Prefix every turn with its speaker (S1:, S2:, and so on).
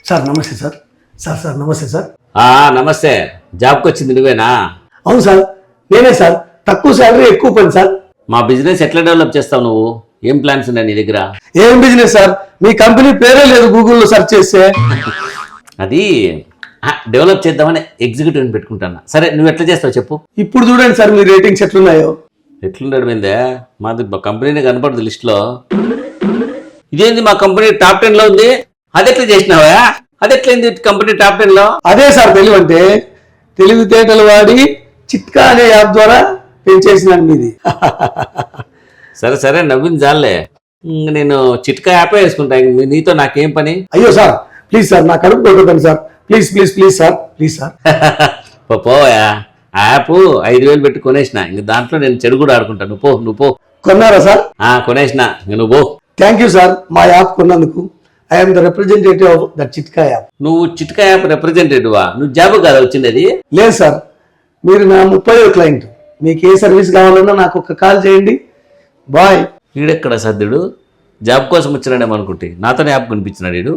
S1: Sir నమస్తే sir. Sir నమస్తే sir.
S2: నమస్తే. జాబ్కి వచ్చింది నువ్వేనా?
S1: అవును సార్, నేనే సార్. తక్కువ శాలరీ ఎక్కువ పని సార్.
S2: మా బిజినెస్ ఎట్లా డెవలప్ చేస్తావు నువ్వు? ఏం ప్లాన్స్ ఉన్నాయి నీ దగ్గర?
S1: ఏం బిజినెస్ సార్? మీ కంపెనీ పేరే లేదు గూగుల్లో సెర్చ్ చేస్తే.
S2: అది డెవలప్ చేద్దామని ఎగ్జిక్యూటివ్ని పెట్టుకుంటాను. సరే నువ్వు ఎట్లా చేస్తావు చెప్పు.
S1: ఇప్పుడు చూడండి సార్ మీ రేటింగ్స్ ఎట్లున్నాయో.
S2: ఎట్లుండడం ఏందే? మాది కంపెనీనే కనపడదు లిస్టులో. ఇదేంది మా కంపెనీ టాప్ 10 లో ఉంది? అది ఎట్లా చేసినావా? అది ఎట్లయింది కంపెనీ టాప్ 10 లో?
S1: అదే సార్ తెలివి అంటే. తెలివితేటలు వాడి చిట్కా అనే యాప్ ద్వారా పెంచేసినాను మీది.
S2: సరే నవ్వింది జాలే. నేను చిట్కా యాపే వేసుకుంటా. నీతో నాకేం పని?
S1: అయ్యో సార్ ప్లీజ్ సార్, నా కడుపు కొట్టకండి సార్. Please sir.
S2: పోయా. ఆ యాప్ 5,000 పెట్టి కొనేసిన. ఇంక దాంట్లో నేను చెడు కూడా ఆడుకుంటా. నువ్వు పో.
S1: కొన్నారా సార్?
S2: కొనేసిన. నువ్వు పో.
S1: థ్యాంక్ యూ సార్ మా యాప్ కొన్నందుకు. I'm the representative of that Chitka app.
S2: నువ్వు చిట్కా యాప్ రిప్రజెంటేటివా? నువ్వు జాబ్ కదా వచ్చింది అది?
S1: లేదు సార్, మీరు నా 30వ క్లయింట్. మీకు ఏ సర్వీస్ కావాలన్నా నాకు ఒక కాల్ చేయండి. బాయ్.
S2: వీడెక్కడ సర్దుడు? జాబ్ కోసం వచ్చినాడేమనుకుంటే నాతోనే యాప్ కనిపించినాడు వీడు.